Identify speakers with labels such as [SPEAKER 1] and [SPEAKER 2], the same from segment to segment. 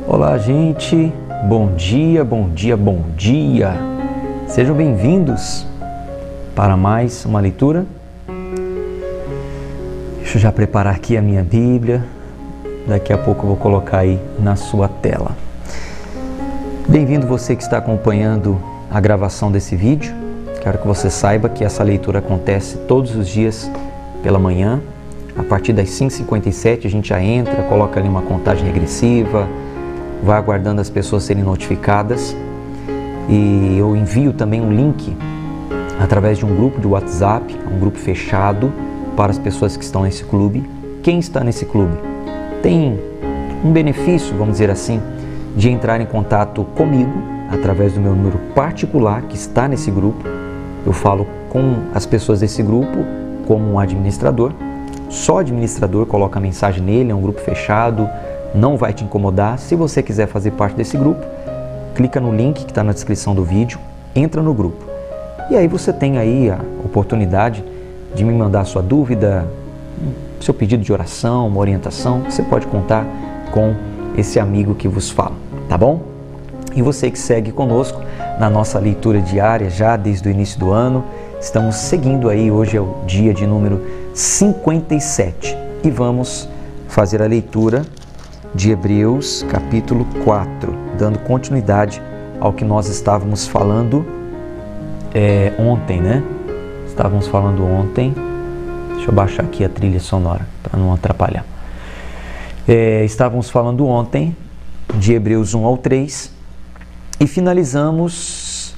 [SPEAKER 1] Olá, gente. Bom dia, bom dia, bom dia. Sejam bem-vindos para mais uma leitura. Deixa eu já preparar aqui a minha Bíblia. Daqui a pouco eu vou colocar aí na sua tela. Bem-vindo você que está acompanhando a gravação desse vídeo. Quero que você saiba que essa leitura acontece todos os dias pela manhã. A partir das 5h57 a gente já entra, coloca ali uma contagem regressiva, vai aguardando as pessoas serem notificadas. E eu envio também um link através de um grupo de WhatsApp, um grupo fechado para as pessoas que estão nesse clube. Quem está nesse clube tem um benefício, vamos dizer assim, de entrar em contato comigo através do meu número particular que está nesse grupo. Eu falo com as pessoas desse grupo como um administrador. Só administrador coloca a mensagem nele, é um grupo fechado, não vai te incomodar. Se você quiser fazer parte desse grupo, clica no link que está na descrição do vídeo, entra no grupo. E aí você tem aí a oportunidade de me mandar a sua dúvida, seu pedido de oração, uma orientação. Você pode contar com esse amigo que vos fala, tá bom? E você que segue conosco na nossa leitura diária já desde o início do ano, estamos seguindo aí, hoje é o dia de número 57 e vamos fazer a leitura de Hebreus capítulo 4, dando continuidade ao que nós estávamos falando ontem, né? Estávamos falando ontem, deixa eu baixar aqui a trilha sonora para não atrapalhar. Estávamos falando ontem de Hebreus 1 ao 3 e finalizamos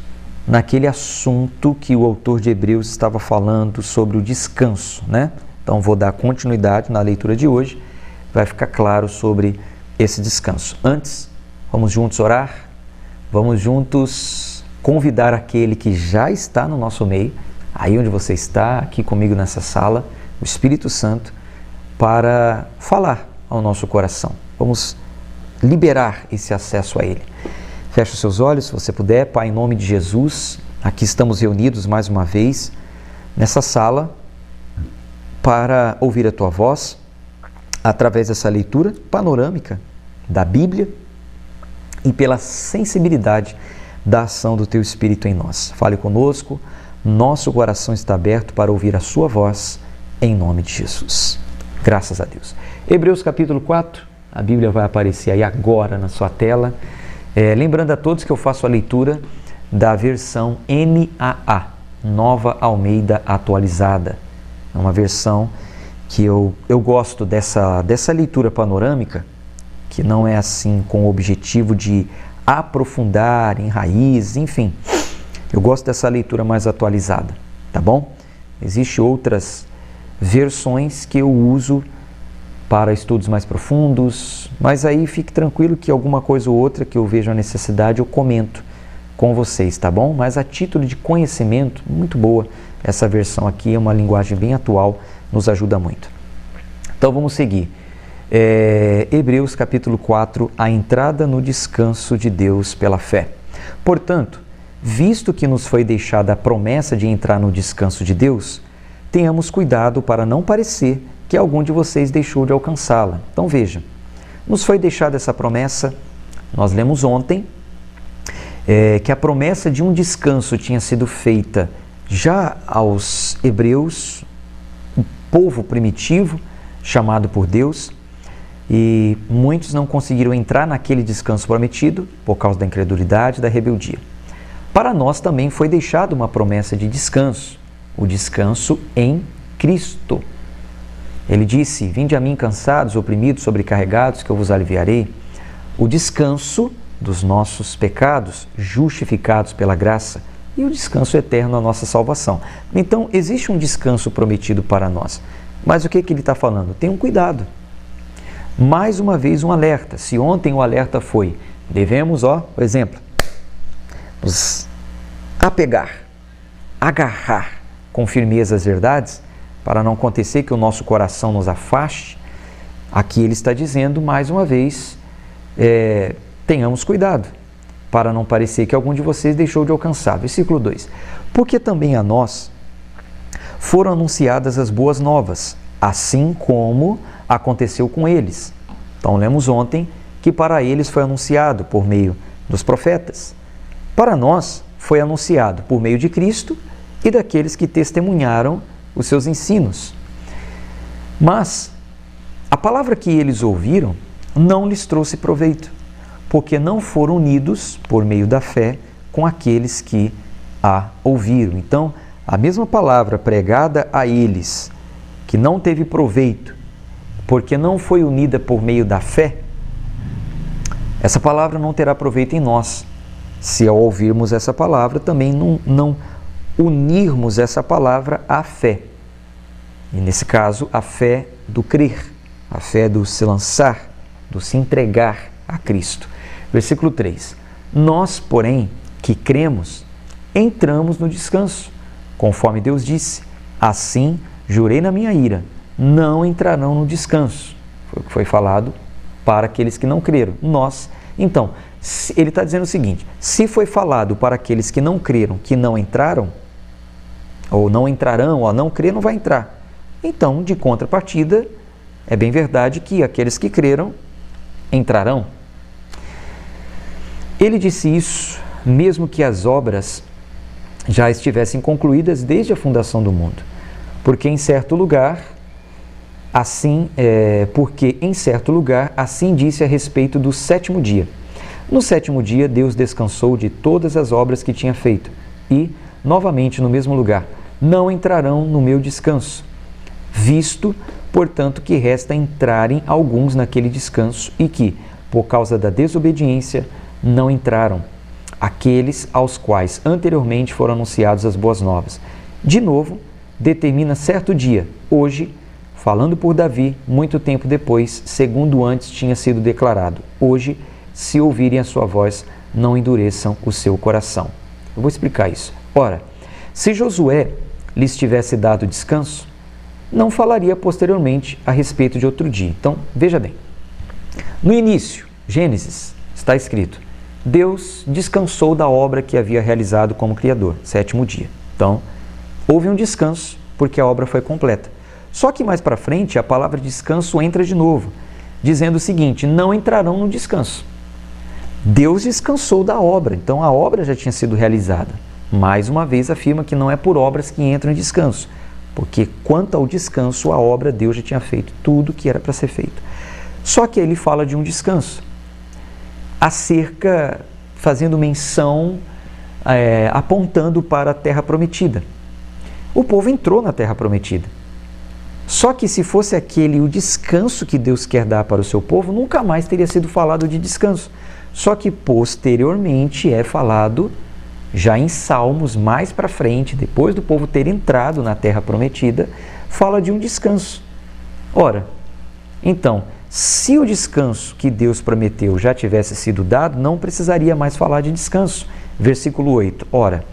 [SPEAKER 1] naquele assunto que o autor de Hebreus estava falando sobre o descanso, né? Então vou dar continuidade na leitura de hoje, vai ficar claro sobre esse descanso. Antes, vamos juntos orar, vamos juntos convidar aquele que já está no nosso meio, aí onde você está, aqui comigo nessa sala, o Espírito Santo, para falar ao nosso coração. Vamos liberar esse acesso a Ele. Feche os seus olhos, se você puder. Pai, em nome de Jesus, aqui estamos reunidos mais uma vez nessa sala para ouvir a Tua voz através dessa leitura panorâmica da Bíblia e pela sensibilidade da ação do Teu Espírito em nós. Fale conosco, nosso coração está aberto para ouvir a Sua voz, em nome de Jesus. Graças a Deus. Hebreus capítulo 4, a Bíblia vai aparecer aí agora na sua tela. Lembrando a todos que eu faço a leitura da versão NAA, Nova Almeida Atualizada. É uma versão que eu gosto dessa leitura panorâmica, que não é assim com o objetivo de aprofundar em raízes, enfim. Eu gosto dessa leitura mais atualizada, tá bom? Existem outras versões que eu uso para estudos mais profundos, mas aí fique tranquilo que alguma coisa ou outra que eu vejo a necessidade eu comento com vocês, tá bom? Mas a título de conhecimento, muito boa, essa versão aqui é uma linguagem bem atual, nos ajuda muito. Então vamos seguir. Hebreus capítulo 4, a entrada no descanso de Deus pela fé. Portanto, visto que nos foi deixada a promessa de entrar no descanso de Deus, tenhamos cuidado para não parecer que algum de vocês deixou de alcançá-la. Então veja, nos foi deixada essa promessa, nós lemos ontem, que a promessa de um descanso tinha sido feita já aos hebreus, o povo primitivo, chamado por Deus, e muitos não conseguiram entrar naquele descanso prometido por causa da incredulidade e da rebeldia. Para nós também foi deixada uma promessa de descanso, o descanso em Cristo. Ele disse, vinde a mim cansados, oprimidos, sobrecarregados, que eu vos aliviarei. O descanso dos nossos pecados, justificados pela graça, e o descanso eterno da nossa salvação. Então, existe um descanso prometido para nós. Mas o que ele está falando? Tenham cuidado. Mais uma vez um alerta. Se ontem o alerta foi, devemos, por exemplo, nos apegar, agarrar com firmeza as verdades, para não acontecer que o nosso coração nos afaste, aqui ele está dizendo, mais uma vez, tenhamos cuidado, para não parecer que algum de vocês deixou de alcançar. Versículo 2. Porque também a nós foram anunciadas as boas novas, assim como aconteceu com eles. Então, lemos ontem que para eles foi anunciado por meio dos profetas. Para nós foi anunciado por meio de Cristo e daqueles que testemunharam os seus ensinos. Mas a palavra que eles ouviram não lhes trouxe proveito, porque não foram unidos por meio da fé com aqueles que a ouviram. Então, a mesma palavra pregada a eles, que não teve proveito, porque não foi unida por meio da fé, essa palavra não terá proveito em nós, se ao ouvirmos essa palavra também não unirmos essa palavra à fé. E nesse caso, a fé do crer, a fé do se lançar, do se entregar a Cristo. Versículo 3. Nós, porém, que cremos, entramos no descanso, conforme Deus disse: assim jurei na minha ira, não entrarão no descanso. Foi o que foi falado para aqueles que não creram. Nós, então, ele está dizendo o seguinte: se foi falado para aqueles que não creram, que não entraram, ou não entrarão, ou não crer, não vai entrar. Então, de contrapartida, é bem verdade que aqueles que creram entrarão. Ele disse isso mesmo que as obras já estivessem concluídas desde a fundação do mundo, porque em certo lugar assim disse a respeito do sétimo dia. No sétimo dia, Deus descansou de todas as obras que tinha feito e, novamente no mesmo lugar, não entrarão no meu descanso, visto, portanto, que resta entrarem alguns naquele descanso e que, por causa da desobediência, não entraram, aqueles aos quais anteriormente foram anunciadas as boas novas. De novo, determina certo dia, hoje, falando por Davi, muito tempo depois, segundo antes tinha sido declarado: hoje, se ouvirem a sua voz, não endureçam o seu coração. Eu vou explicar isso. Ora, se Josué lhes tivesse dado descanso, não falaria posteriormente a respeito de outro dia. Então, veja bem. No início, Gênesis, está escrito: Deus descansou da obra que havia realizado como Criador, sétimo dia. Então, houve um descanso porque a obra foi completa. Só que mais para frente, a palavra descanso entra de novo, dizendo o seguinte: não entrarão no descanso. Deus descansou da obra, então a obra já tinha sido realizada. Mais uma vez afirma que não é por obras que entram em descanso, porque quanto ao descanso, a obra Deus já tinha feito tudo que era para ser feito. Só que ele fala de um descanso, fazendo menção, apontando para a terra prometida. O povo entrou na terra prometida. Só que se fosse aquele o descanso que Deus quer dar para o seu povo, nunca mais teria sido falado de descanso. Só que posteriormente é falado, já em Salmos, mais para frente, depois do povo ter entrado na terra prometida, fala de um descanso. Ora, então, se o descanso que Deus prometeu já tivesse sido dado, não precisaria mais falar de descanso. Versículo 8. Ora,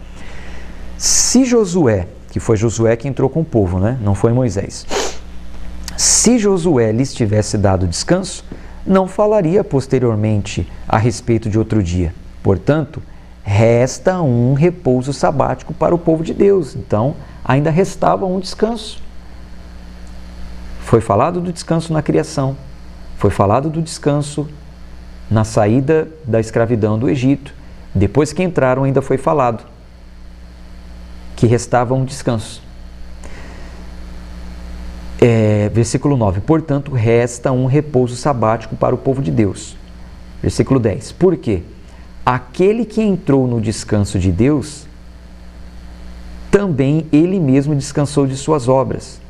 [SPEAKER 1] se Josué, que foi Josué que entrou com o povo, né? Não foi Moisés. Se Josué lhes tivesse dado descanso, não falaria posteriormente a respeito de outro dia. Portanto, resta um repouso sabático para o povo de Deus. Então, ainda restava um descanso. Foi falado do descanso na criação. Foi falado do descanso na saída da escravidão do Egito. Depois que entraram, ainda foi falado que restava um descanso. Versículo 9. Portanto, resta um repouso sabático para o povo de Deus. Versículo 10. Por quê? Aquele que entrou no descanso de Deus, também ele mesmo descansou de suas obras.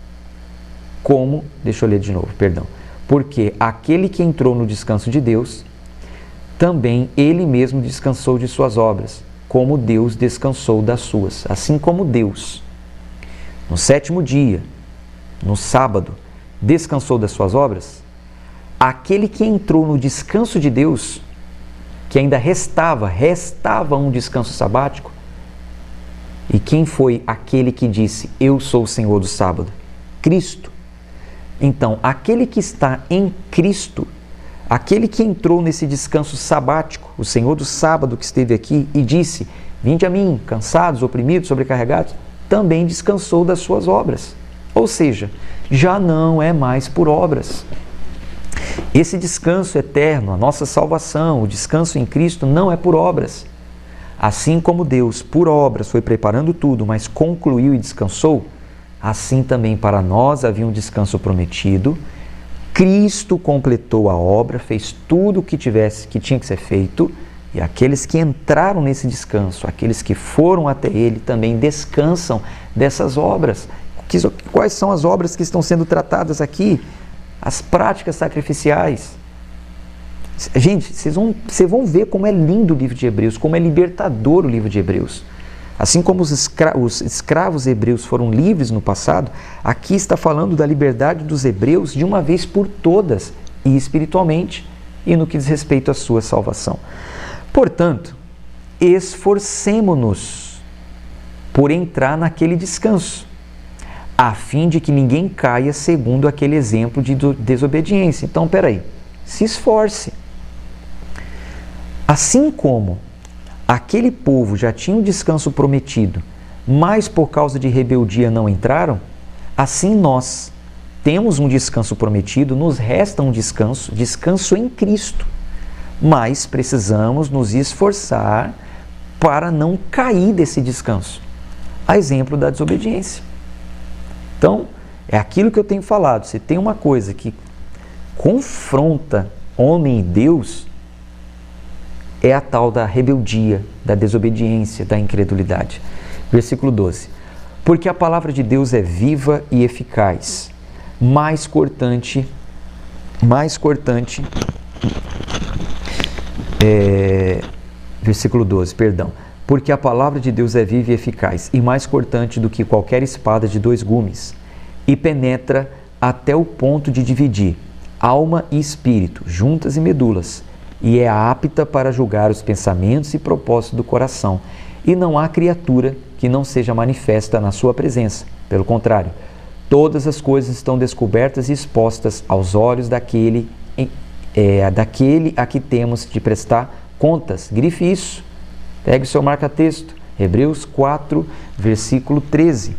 [SPEAKER 1] Como? Deixa eu ler de novo, perdão. Porque aquele que entrou no descanso de Deus, também ele mesmo descansou de suas obras, como Deus descansou das suas. Assim como Deus, no sétimo dia, no sábado, descansou das suas obras, aquele que entrou no descanso de Deus, que ainda restava um descanso sabático, e quem foi aquele que disse: eu sou o Senhor do sábado? Cristo. Então, aquele que está em Cristo, aquele que entrou nesse descanso sabático, o Senhor do sábado que esteve aqui e disse: vinde a mim, cansados, oprimidos, sobrecarregados, também descansou das suas obras. Ou seja, já não é mais por obras. Esse descanso eterno, a nossa salvação, o descanso em Cristo não é por obras. Assim como Deus, por obras, foi preparando tudo, mas concluiu e descansou, assim também para nós havia um descanso prometido. Cristo completou a obra, fez tudo o que tinha que ser feito, e aqueles que entraram nesse descanso, aqueles que foram até Ele, também descansam dessas obras. Quais são as obras que estão sendo tratadas aqui? As práticas sacrificiais. Gente, vocês vão ver como é lindo o livro de Hebreus, como é libertador o livro de Hebreus. Assim como os escravos hebreus foram livres no passado, aqui está falando da liberdade dos hebreus de uma vez por todas, e espiritualmente, e no que diz respeito à sua salvação. Portanto, esforcemo-nos por entrar naquele descanso, a fim de que ninguém caia segundo aquele exemplo de desobediência. Então, peraí, se esforce. Assim como aquele povo já tinha um descanso prometido, mas por causa de rebeldia não entraram, assim nós temos um descanso prometido, nos resta um descanso em Cristo, mas precisamos nos esforçar para não cair desse descanso, a exemplo da desobediência. Então, é aquilo que eu tenho falado, se tem uma coisa que confronta homem e Deus, é a tal da rebeldia, da desobediência, da incredulidade. Versículo 12. Porque a palavra de Deus é viva e eficaz, mais cortante, versículo 12, perdão. Porque a palavra de Deus é viva e eficaz, e mais cortante do que qualquer espada de 2 gumes, e penetra até o ponto de dividir alma e espírito, juntas e medulas, e é apta para julgar os pensamentos e propósitos do coração. E não há criatura que não seja manifesta na sua presença. Pelo contrário, todas as coisas estão descobertas e expostas aos olhos daquele a que temos de prestar contas. Grife isso. Pegue o seu marca-texto. Hebreus 4, versículo 13.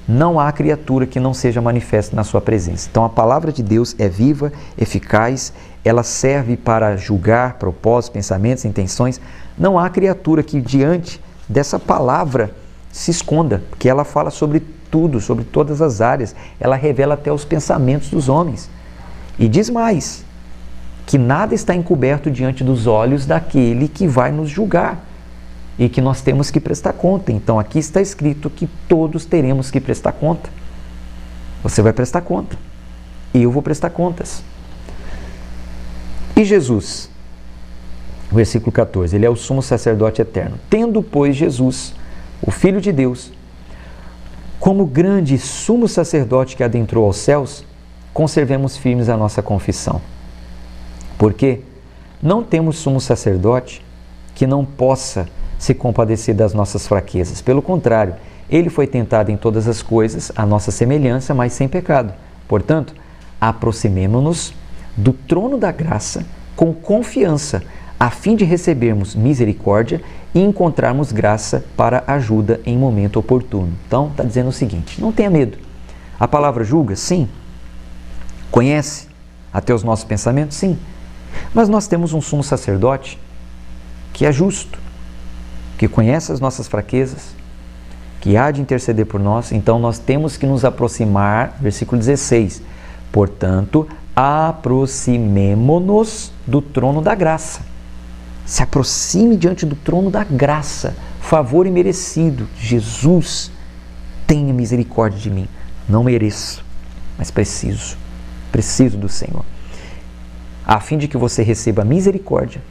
[SPEAKER 1] Não há criatura que não seja manifesta na sua presença. Então a palavra de Deus é viva, eficaz, ela serve para julgar propósitos, pensamentos, intenções. Não há criatura que diante dessa palavra se esconda, porque ela fala sobre tudo, sobre todas as áreas. Ela revela até os pensamentos dos homens. E diz mais, que nada está encoberto diante dos olhos daquele que vai nos julgar e que nós temos que prestar conta. Então aqui está escrito que todos teremos que prestar conta. Você vai prestar conta. Eu vou prestar contas. E Jesus, versículo 14, ele é o sumo sacerdote eterno. Tendo, pois, Jesus, o Filho de Deus, como grande sumo sacerdote que adentrou aos céus, conservemos firmes a nossa confissão. Porque não temos sumo sacerdote que não possa se compadecer das nossas fraquezas. Pelo contrário, ele foi tentado em todas as coisas, à nossa semelhança, mas sem pecado. Portanto, aproximemo-nos do trono da graça com confiança, a fim de recebermos misericórdia e encontrarmos graça para ajuda em momento oportuno. Então, está dizendo o seguinte, não tenha medo. A palavra julga? Sim. Conhece até os nossos pensamentos? Sim. Mas nós temos um sumo sacerdote que é justo, que conhece as nossas fraquezas, que há de interceder por nós. Então nós temos que nos aproximar, versículo 16, portanto, aproximemo-nos do trono da graça. Se aproxime diante do trono da graça, favor imerecido. Jesus, tenha misericórdia de mim. Não mereço, mas preciso do Senhor. A fim de que você receba misericórdia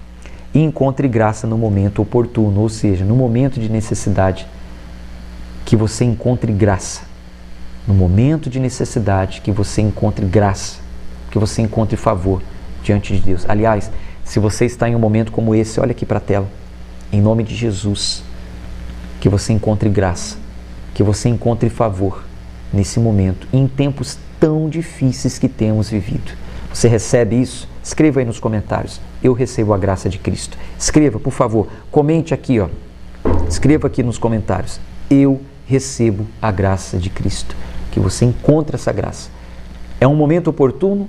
[SPEAKER 1] e encontre graça no momento oportuno, ou seja, no momento de necessidade, que você encontre graça. No momento de necessidade, que você encontre graça, que você encontre favor diante de Deus. Aliás, se você está em um momento como esse, olha aqui para a tela, em nome de Jesus, que você encontre graça, que você encontre favor nesse momento, em tempos tão difíceis que temos vivido. Você recebe isso? Escreva aí nos comentários. Eu recebo a graça de Cristo. Escreva, por favor. Comente aqui, ó. Escreva aqui nos comentários. Eu recebo a graça de Cristo. Que você encontre essa graça. É um momento oportuno?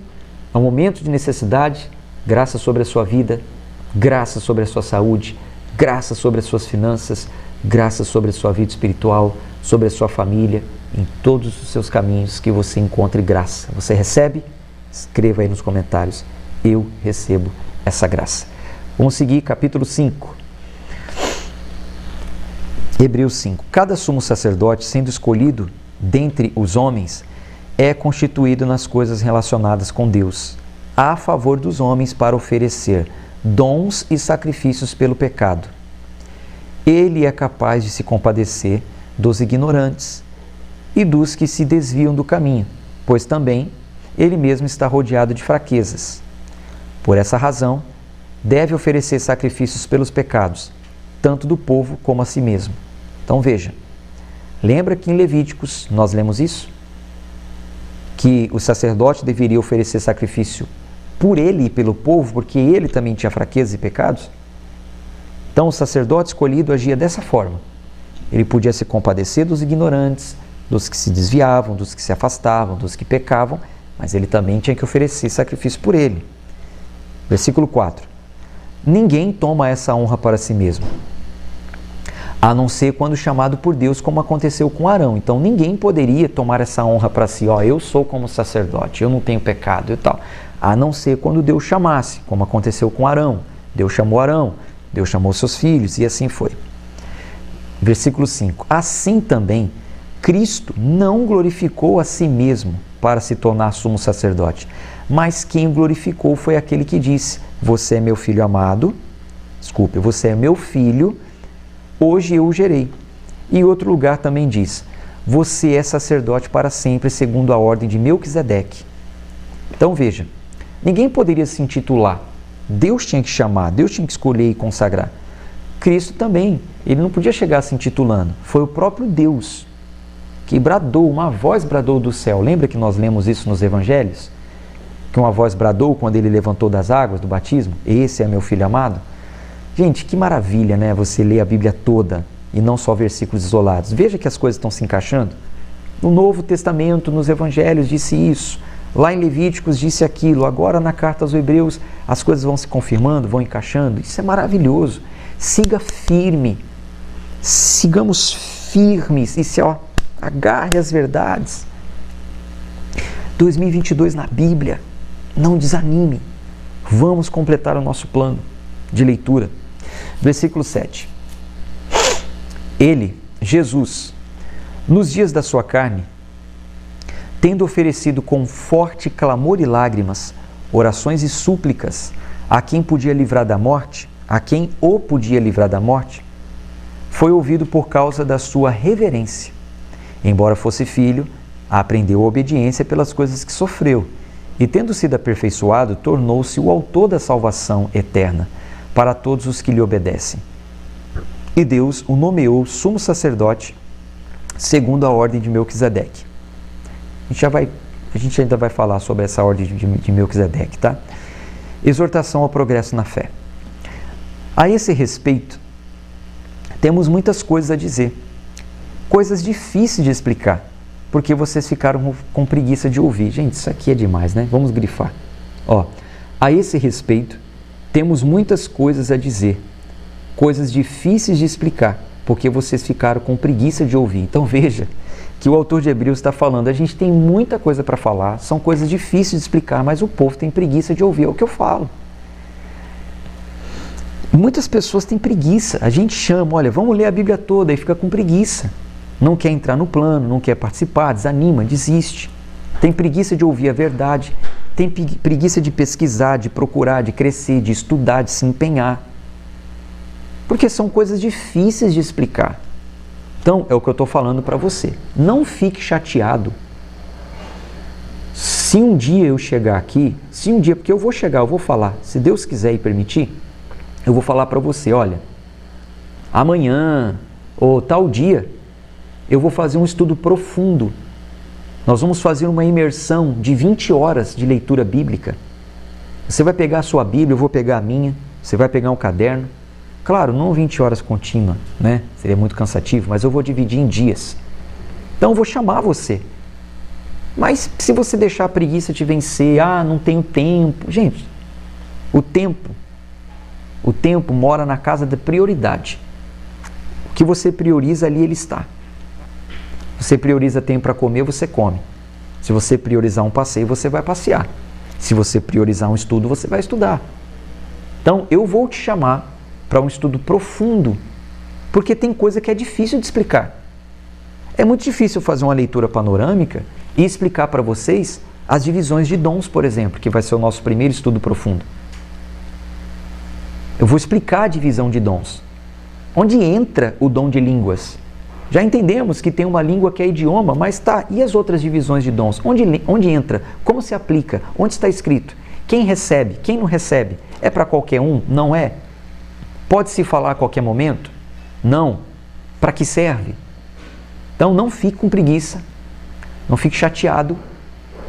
[SPEAKER 1] É um momento de necessidade, graça sobre a sua vida, graça sobre a sua saúde, graça sobre as suas finanças, graça sobre a sua vida espiritual, sobre a sua família, em todos os seus caminhos que você encontre graça. Você recebe? Escreva aí nos comentários, eu recebo essa graça. Vamos seguir capítulo 5. Hebreus 5. Cada sumo sacerdote, sendo escolhido dentre os homens, é constituído nas coisas relacionadas com Deus, a favor dos homens para oferecer dons e sacrifícios pelo pecado. Ele é capaz de se compadecer dos ignorantes e dos que se desviam do caminho, pois também ele mesmo está rodeado de fraquezas. Por essa razão, deve oferecer sacrifícios pelos pecados, tanto do povo como a si mesmo. Então veja, lembra que em Levíticos nós lemos isso? Que o sacerdote deveria oferecer sacrifício por ele e pelo povo, porque ele também tinha fraquezas e pecados? Então o sacerdote escolhido agia dessa forma. Ele podia se compadecer dos ignorantes, dos que se desviavam, dos que se afastavam, dos que pecavam, mas ele também tinha que oferecer sacrifício por ele. Versículo 4. Ninguém toma essa honra para si mesmo, a não ser quando chamado por Deus, como aconteceu com Arão. Então ninguém poderia tomar essa honra para si, eu sou como sacerdote, eu não tenho pecado e tal, a não ser quando Deus chamasse, como aconteceu com Arão. Deus chamou Arão, Deus chamou seus filhos e assim foi. Versículo 5. Assim também, Cristo não glorificou a si mesmo para se tornar sumo sacerdote, mas quem o glorificou foi aquele que disse: você é meu filho amado, você é meu filho, hoje eu o gerei. E em outro lugar também diz: você é sacerdote para sempre, segundo a ordem de Melquisedeque. Então veja, ninguém poderia se intitular, Deus tinha que chamar, Deus tinha que escolher e consagrar. Cristo também, ele não podia chegar se intitulando, foi o próprio Deus que bradou, uma voz bradou do céu. Lembra que nós lemos isso nos evangelhos? Que uma voz bradou quando ele levantou das águas do batismo: esse é meu filho amado. Gente, que maravilha, né? Você lê a Bíblia toda e não só versículos isolados. Veja que as coisas estão se encaixando. No Novo Testamento, nos evangelhos disse isso, lá em Levíticos disse aquilo, agora na carta aos Hebreus as coisas vão se confirmando, vão encaixando. Isso é maravilhoso. Siga firme, sigamos firmes e agarre as verdades. 2022 na Bíblia, não desanime, vamos completar o nosso plano de leitura. Versículo 7. Ele, Jesus, nos dias da sua carne, tendo oferecido com forte clamor e lágrimas, orações e súplicas, a quem podia livrar da morte, a quem o podia livrar da morte, foi ouvido por causa da sua reverência. Embora fosse filho, aprendeu a obediência pelas coisas que sofreu, e tendo sido aperfeiçoado, tornou-se o autor da salvação eterna para todos os que lhe obedecem. E Deus o nomeou sumo sacerdote segundo a ordem de Melquisedeque. A gente ainda vai falar sobre essa ordem de Melquisedeque, tá? Exortação ao progresso na fé. A esse respeito, temos muitas coisas a dizer, coisas difíceis de explicar, porque vocês ficaram com preguiça de ouvir. Gente, isso aqui é demais, né? Vamos grifar. A esse respeito, temos muitas coisas a dizer, coisas difíceis de explicar, porque vocês ficaram com preguiça de ouvir. Então veja que o autor de Hebreus está falando, a gente tem muita coisa para falar, são coisas difíceis de explicar, mas o povo tem preguiça de ouvir, é o que eu falo. Muitas pessoas têm preguiça, a gente chama, olha, vamos ler a Bíblia toda, e fica com preguiça. Não quer entrar no plano, não quer participar, desanima, desiste. Tem preguiça de ouvir a verdade, tem preguiça de pesquisar, de procurar, de crescer, de estudar, de se empenhar. Porque são coisas difíceis de explicar. Então, é o que eu estou falando para você. Não fique chateado. Se um dia eu chegar aqui, porque eu vou chegar, eu vou falar, se Deus quiser e permitir, eu vou falar para você, olha, amanhã ou tal dia, eu vou fazer um estudo profundo. Nós vamos fazer uma imersão de 20 horas de leitura bíblica. Você vai pegar a sua Bíblia, eu vou pegar a minha, você vai pegar um caderno. Claro, não 20 horas contínua, né? Seria muito cansativo, mas eu vou dividir em dias. Então eu vou chamar você. Mas se você deixar a preguiça te vencer, não tenho tempo. Gente, o tempo mora na casa da prioridade. O que você prioriza, ali ele está. Você prioriza tempo para comer, você come. Se você priorizar um passeio, você vai passear. Se você priorizar um estudo, você vai estudar. Então, eu vou te chamar para um estudo profundo, porque tem coisa que é difícil de explicar. É muito difícil fazer uma leitura panorâmica e explicar para vocês as divisões de dons, por exemplo, que vai ser o nosso primeiro estudo profundo. Eu vou explicar a divisão de dons. Onde entra o dom de línguas? Já entendemos que tem uma língua que é idioma, mas e as outras divisões de dons? Onde entra? Como se aplica? Onde está escrito? Quem recebe? Quem não recebe? É para qualquer um? Não é? Pode-se falar a qualquer momento? Não. Para que serve? Então não fique com preguiça, não fique chateado,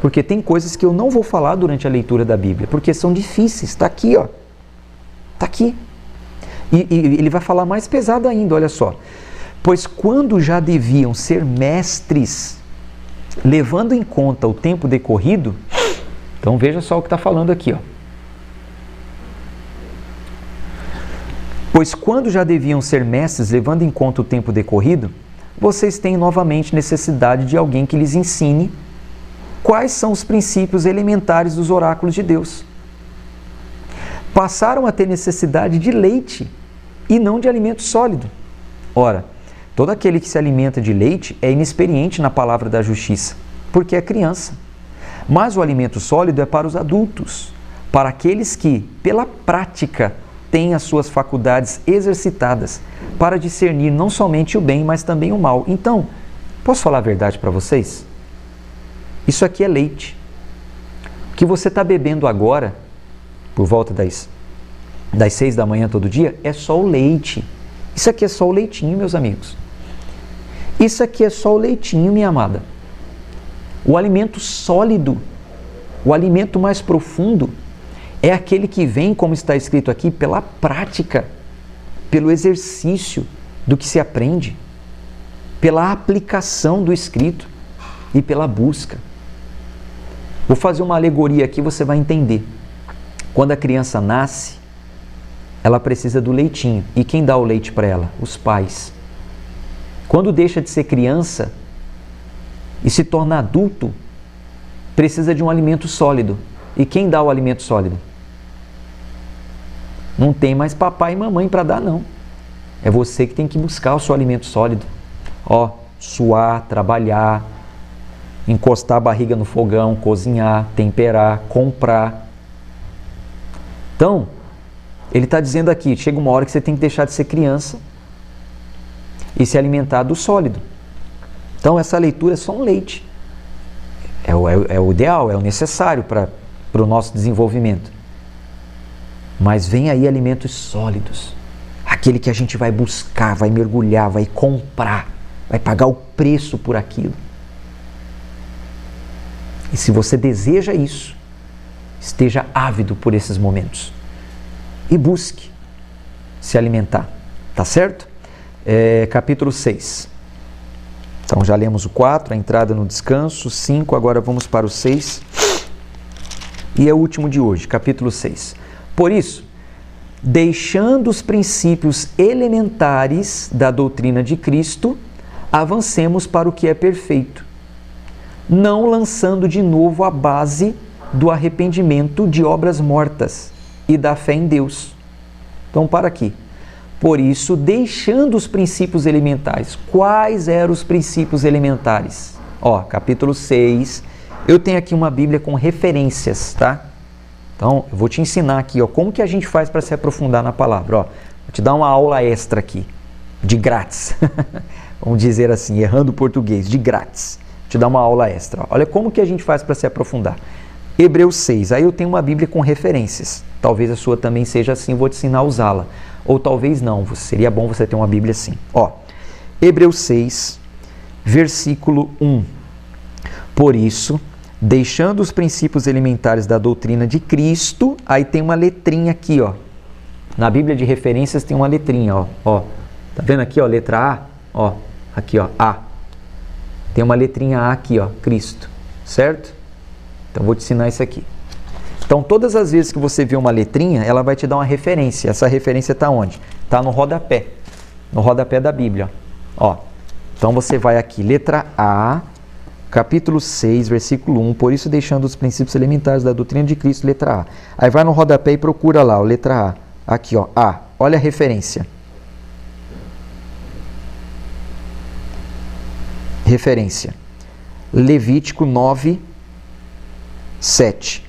[SPEAKER 1] porque tem coisas que eu não vou falar durante a leitura da Bíblia, porque são difíceis. Está aqui, ó. Está aqui. E ele vai falar mais pesado ainda, olha só. Pois quando já deviam ser mestres, levando em conta o tempo decorrido, então veja só o que está falando aqui, ó. Pois quando já deviam ser mestres, levando em conta o tempo decorrido, vocês têm novamente necessidade de alguém que lhes ensine quais são os princípios elementares dos oráculos de Deus. Passaram a ter necessidade de leite e não de alimento sólido. Ora, todo aquele que se alimenta de leite é inexperiente na palavra da justiça, porque é criança. Mas o alimento sólido é para os adultos, para aqueles que, pela prática, têm as suas faculdades exercitadas para discernir não somente o bem, mas também o mal. Então, posso falar a verdade para vocês? Isso aqui é leite. O que você está bebendo agora, por volta das 6 da manhã todo dia, é só o leite. Isso aqui é só o leitinho, meus amigos. Isso aqui é só o leitinho, minha amada. O alimento sólido, o alimento mais profundo, é aquele que vem, como está escrito aqui, pela prática, pelo exercício do que se aprende, pela aplicação do escrito e pela busca. Vou fazer uma alegoria aqui, você vai entender. Quando a criança nasce, ela precisa do leitinho. E quem dá o leite para ela? Os pais. Quando deixa de ser criança e se torna adulto, precisa de um alimento sólido. E quem dá o alimento sólido? Não tem mais papai e mamãe para dar, não. É você que tem que buscar o seu alimento sólido. Suar, trabalhar, encostar a barriga no fogão, cozinhar, temperar, comprar. Então, ele está dizendo aqui, chega uma hora que você tem que deixar de ser criança e se alimentar do sólido. Então, essa leitura é só um leite. É o ideal, é o necessário para o nosso desenvolvimento. Mas vem aí alimentos sólidos. Aquele que a gente vai buscar, vai mergulhar, vai comprar, vai pagar o preço por aquilo. E se você deseja isso, esteja ávido por esses momentos. E busque se alimentar. Tá certo? Capítulo 6. Então já lemos o 4, a entrada no descanso, 5, agora vamos para o 6. E é o último de hoje, capítulo 6. Por isso, deixando os princípios elementares da doutrina de Cristo, avancemos para o que é perfeito, não lançando de novo a base do arrependimento de obras mortas e da fé em Deus. Então, para aqui. Por isso, deixando os princípios elementares. Quais eram os princípios elementares? Capítulo 6. Eu tenho aqui uma Bíblia com referências, tá? Então, eu vou te ensinar aqui, como que a gente faz para se aprofundar na palavra. Vou te dar uma aula extra aqui, de grátis. Vamos dizer assim, errando o português, de grátis. Vou te dar uma aula extra. Olha como que a gente faz para se aprofundar. Hebreus 6. Aí eu tenho uma Bíblia com referências. Talvez a sua também seja assim, vou te ensinar a usá-la. Ou talvez não, seria bom você ter uma Bíblia assim. Hebreus 6, versículo 1. Por isso, deixando os princípios elementares da doutrina de Cristo, aí tem uma letrinha aqui, Na Bíblia de referências tem uma letrinha, Tá vendo aqui, letra A? Aqui, A. Tem uma letrinha A aqui, Cristo. certo? Então vou te ensinar isso aqui. Então todas as vezes que você vê uma letrinha, ela vai te dar uma referência. Essa referência está onde? Está no rodapé da Bíblia. Ó, então você vai aqui, letra A, capítulo 6, versículo 1, por isso deixando os princípios elementares da doutrina de Cristo, letra A. Aí vai no rodapé e procura lá, ó, letra A. Aqui, ó, A. Olha a referência. Referência. Levítico 9, 7.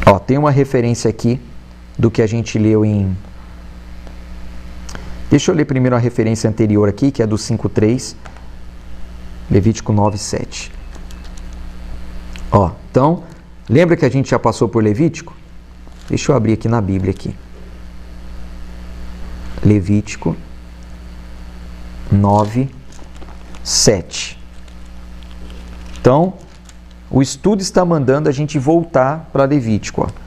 [SPEAKER 1] Ó, tem uma referência aqui do que a gente leu em... Deixa eu ler primeiro a referência anterior aqui, que é do 5:3, Levítico 9, 7. Ó, então, lembra que a gente já passou por Levítico? Deixa eu abrir aqui na Bíblia aqui. Levítico 9, 7. Então, o estudo está mandando a gente voltar para Levítico, ó.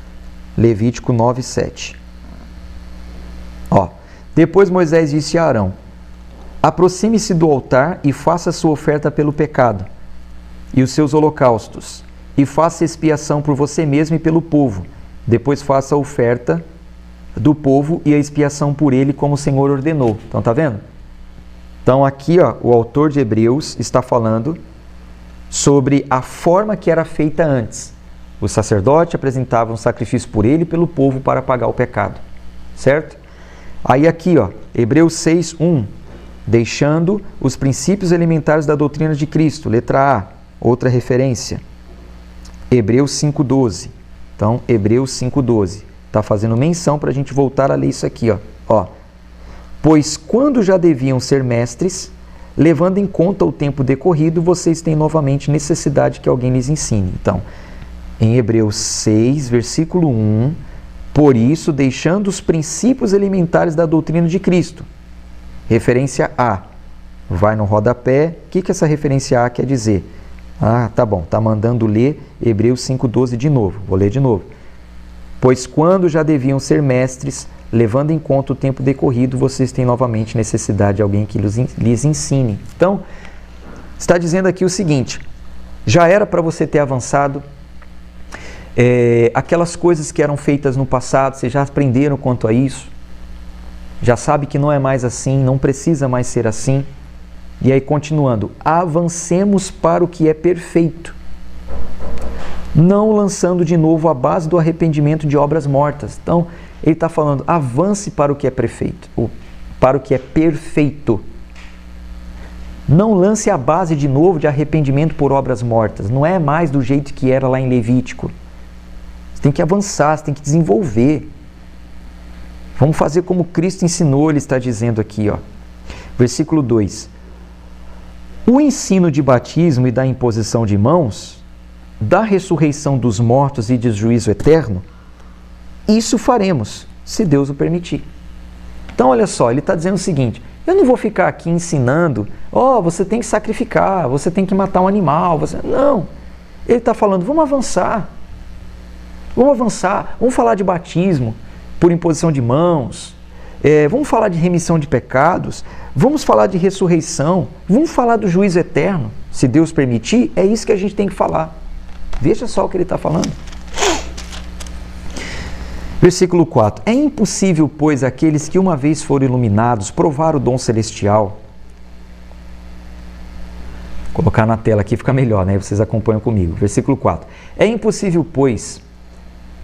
[SPEAKER 1] Levítico 9, 7. Ó, depois Moisés disse a Arão: aproxime-se do altar e faça sua oferta pelo pecado, e os seus holocaustos, e faça expiação por você mesmo e pelo povo. Depois faça a oferta do povo e a expiação por ele, como o Senhor ordenou. Então, tá vendo? Então, aqui, ó, o autor de Hebreus está falando sobre a forma que era feita antes. O sacerdote apresentava um sacrifício por ele e pelo povo para pagar o pecado. Certo? Aí aqui, ó, Hebreus 6, 1. Deixando os princípios elementares da doutrina de Cristo. Letra A. Outra referência. Hebreus 5:12. Então, Hebreus 5:12. Está fazendo menção para a gente voltar a ler isso aqui, ó. Pois quando já deviam ser mestres, levando em conta o tempo decorrido, vocês têm novamente necessidade que alguém lhes ensine. Então, em Hebreus 6, versículo 1, por isso, deixando os princípios elementares da doutrina de Cristo. Referência A. Vai no rodapé. O que essa referência A quer dizer? Ah, tá bom. Está mandando ler Hebreus 5:12 de novo. Vou ler de novo. Pois quando já deviam ser mestres, levando em conta o tempo decorrido, vocês têm novamente necessidade de alguém que lhes ensine. Então, está dizendo aqui o seguinte: já era para você ter avançado, aquelas coisas que eram feitas no passado, vocês já aprenderam quanto a isso, já sabe que não é mais assim, não precisa mais ser assim. E aí, continuando, avancemos para o que é perfeito, não lançando de novo a base do arrependimento de obras mortas. Então, ele está falando, avance para o que é perfeito, para o que é perfeito. Não lance a base de novo de arrependimento por obras mortas. Não é mais do jeito que era lá em Levítico. Você tem que avançar, você tem que desenvolver. Vamos fazer como Cristo ensinou, ele está dizendo aqui, ó. Versículo 2. O ensino de batismo e da imposição de mãos, da ressurreição dos mortos e de juízo eterno, isso faremos, se Deus o permitir. Então, olha só, ele está dizendo o seguinte: eu não vou ficar aqui ensinando, você tem que sacrificar, você tem que matar um animal. Não, ele está falando, vamos avançar, vamos falar de batismo por imposição de mãos, vamos falar de remissão de pecados, vamos falar de ressurreição, vamos falar do juízo eterno, se Deus permitir, é isso que a gente tem que falar. Veja só o que ele está falando. Versículo 4. É impossível, pois, aqueles que uma vez foram iluminados provar o dom celestial. Vou colocar na tela aqui, fica melhor, né? Vocês acompanham comigo. Versículo 4. É impossível, pois,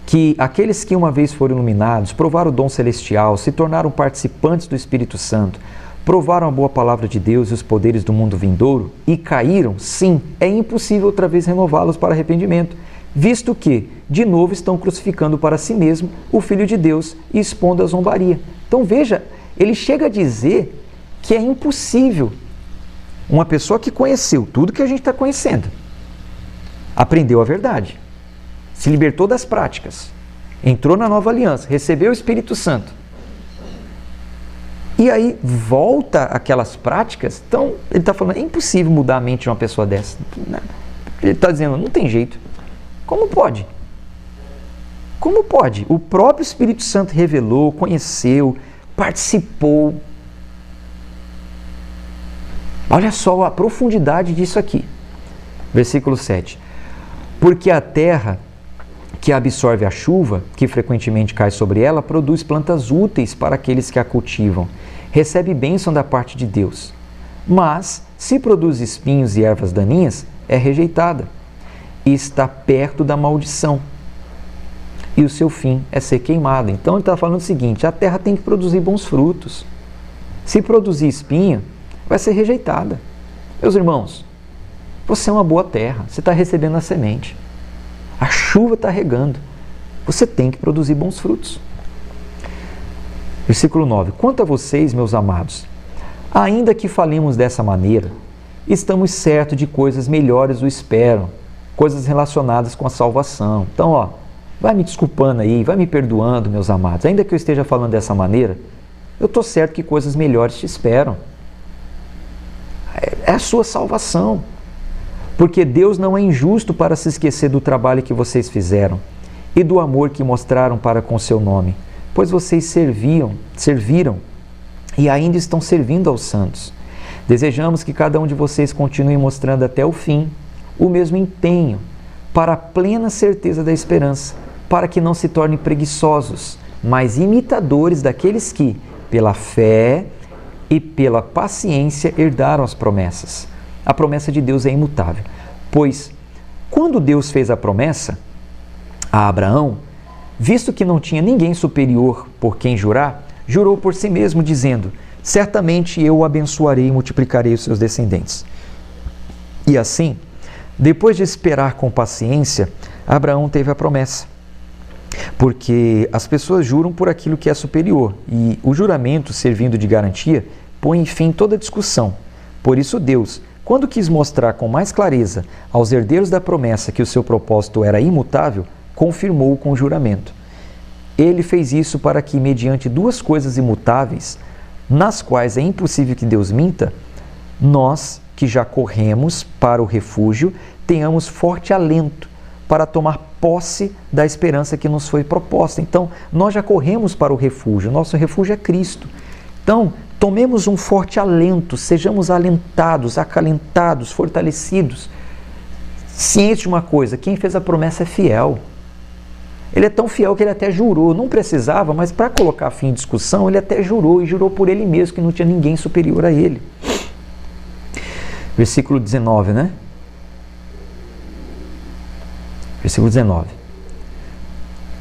[SPEAKER 1] que aqueles que uma vez foram iluminados provaram o dom celestial, se tornaram participantes do Espírito Santo, provaram a boa palavra de Deus e os poderes do mundo vindouro e caíram, sim, é impossível outra vez renová-los para arrependimento, visto que, de novo, estão crucificando para si mesmo o Filho de Deus e expondo a zombaria. Então veja, ele chega a dizer que é impossível uma pessoa que conheceu tudo que a gente está conhecendo, aprendeu a verdade, se libertou das práticas, entrou na nova aliança, recebeu o Espírito Santo, e aí volta aquelas práticas. Então ele está falando, é impossível mudar a mente de uma pessoa dessa. Ele está dizendo, não tem jeito. Como pode? Como pode? O próprio Espírito Santo revelou, conheceu, participou. Olha só a profundidade disso aqui. Versículo 7. Porque a terra que absorve a chuva, que frequentemente cai sobre ela, produz plantas úteis para aqueles que a cultivam. Recebe bênção da parte de Deus. Mas, se produz espinhos e ervas daninhas, é rejeitada e está perto da maldição. E o seu fim é ser queimado. Então ele está falando o seguinte: a terra tem que produzir bons frutos. Se produzir espinho, vai ser rejeitada. Meus irmãos, você é uma boa terra, você está recebendo a semente. A chuva está regando. Você tem que produzir bons frutos. Versículo 9. Quanto a vocês, meus amados, ainda que falemos dessa maneira, estamos certos de coisas melhores o esperam, coisas relacionadas com a salvação. Então, vai me desculpando aí, vai me perdoando, meus amados. Ainda que eu esteja falando dessa maneira, eu estou certo que coisas melhores te esperam. É a sua salvação. Porque Deus não é injusto para se esquecer do trabalho que vocês fizeram e do amor que mostraram para com seu nome, pois vocês serviram e ainda estão servindo aos santos. Desejamos que cada um de vocês continue mostrando até o fim o mesmo empenho para a plena certeza da esperança, para que não se tornem preguiçosos, mas imitadores daqueles que, pela fé e pela paciência, herdaram as promessas. A promessa de Deus é imutável, pois quando Deus fez a promessa a Abraão, visto que não tinha ninguém superior por quem jurar, jurou por si mesmo, dizendo: certamente eu o abençoarei e multiplicarei os seus descendentes. E assim, depois de esperar com paciência, Abraão teve a promessa. Porque as pessoas juram por aquilo que é superior, e o juramento, servindo de garantia, põe fim a toda discussão. Por isso Deus, quando quis mostrar com mais clareza aos herdeiros da promessa que o seu propósito era imutável, confirmou com o juramento. Ele fez isso para que, mediante duas coisas imutáveis, nas quais é impossível que Deus minta, nós, que já corremos para o refúgio, tenhamos forte alento para tomar posse da esperança que nos foi proposta. Então, nós já corremos para o refúgio, nosso refúgio é Cristo. Então, tomemos um forte alento, sejamos alentados, acalentados, fortalecidos. Ciente de uma coisa, quem fez a promessa é fiel. Ele é tão fiel que ele até jurou, não precisava, mas para colocar fim em discussão, ele até jurou, e jurou por ele mesmo, que não tinha ninguém superior a ele. Versículo 19, né? Versículo 19.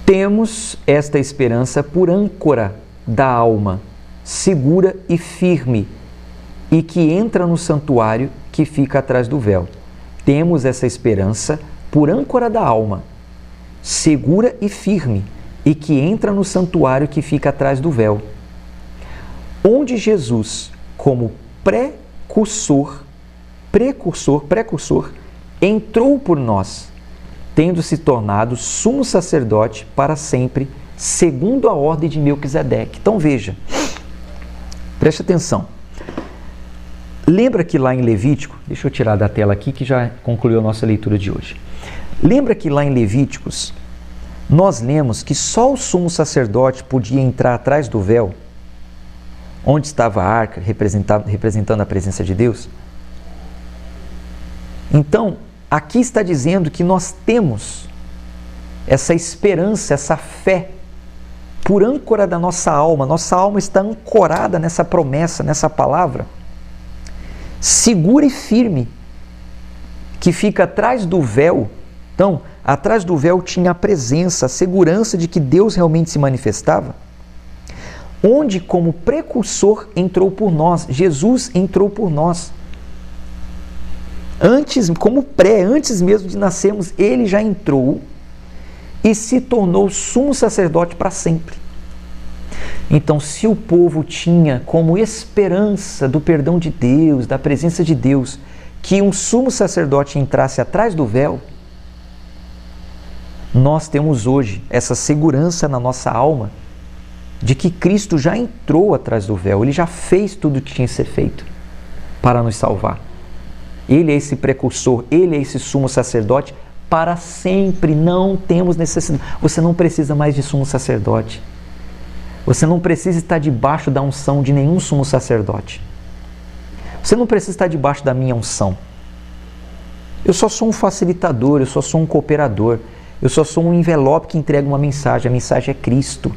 [SPEAKER 1] Temos esta esperança por âncora da alma, segura e firme, e que entra no santuário que fica atrás do véu. Temos essa esperança por âncora da alma, segura e firme, e que entra no santuário que fica atrás do véu, onde Jesus, como precursor, entrou por nós, tendo se tornado sumo sacerdote para sempre, segundo a ordem de Melquisedeque. Então veja, preste atenção. Lembra que lá em Levítico, deixa eu tirar da tela aqui que já concluiu a nossa leitura de hoje. Lembra que lá em Levíticos, nós lemos que só o sumo sacerdote podia entrar atrás do véu, onde estava a arca, representando a presença de Deus? Então, aqui está dizendo que nós temos essa esperança, essa fé, por âncora da nossa alma está ancorada nessa promessa, nessa palavra, segura e firme, que fica atrás do véu. Então, atrás do véu tinha a presença, a segurança de que Deus realmente se manifestava, onde como precursor entrou por nós, Jesus entrou por nós. Antes mesmo de nascermos, ele já entrou e se tornou sumo sacerdote para sempre. Então, se o povo tinha como esperança do perdão de Deus, da presença de Deus, que um sumo sacerdote entrasse atrás do véu, nós temos hoje essa segurança na nossa alma de que Cristo já entrou atrás do véu, ele já fez tudo o que tinha que ser feito para nos salvar. Ele é esse precursor, ele é esse sumo sacerdote para sempre. Não temos necessidade. Você não precisa mais de sumo sacerdote. Você não precisa estar debaixo da unção de nenhum sumo sacerdote. Você não precisa estar debaixo da minha unção. Eu só sou um facilitador, eu só sou um cooperador, eu só sou um envelope que entrega uma mensagem. A mensagem é Cristo.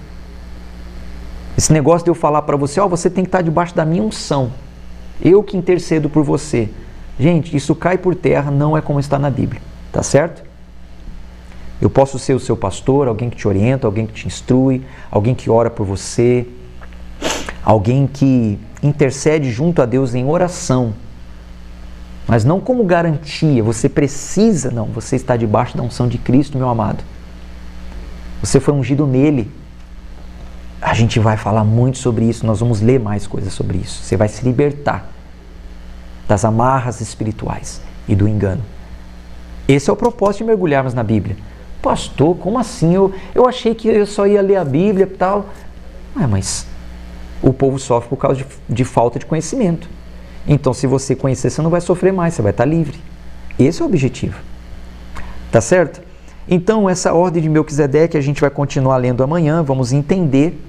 [SPEAKER 1] Esse negócio de eu falar para você, você tem que estar debaixo da minha unção. Eu que intercedo por você. Gente, isso cai por terra, não é como está na Bíblia, tá certo? Eu posso ser o seu pastor, alguém que te orienta, alguém que te instrui, alguém que ora por você, alguém que intercede junto a Deus em oração, mas não como garantia, você precisa, não, você está debaixo da unção de Cristo, meu amado. Você foi ungido nele. A gente vai falar muito sobre isso, nós vamos ler mais coisas sobre isso. Você vai se libertar das amarras espirituais e do engano. Esse é o propósito de mergulharmos na Bíblia. Pastor, como assim? Eu achei que eu só ia ler a Bíblia e tal. Mas o povo sofre por causa de falta de conhecimento. Então, se você conhecer, você não vai sofrer mais, você vai estar livre. Esse é o objetivo. Tá certo? Então, essa ordem de Melquisedeque a gente vai continuar lendo amanhã, vamos entender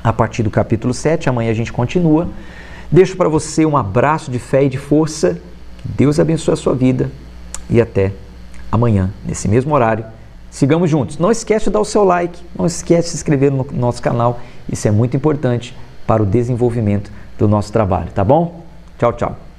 [SPEAKER 1] a partir do capítulo 7, amanhã a gente continua. Deixo para você um abraço de fé e de força, que Deus abençoe a sua vida e até amanhã, nesse mesmo horário. Sigamos juntos. Não esquece de dar o seu like, não esquece de se inscrever no nosso canal, isso é muito importante para o desenvolvimento do nosso trabalho, tá bom? Tchau, tchau.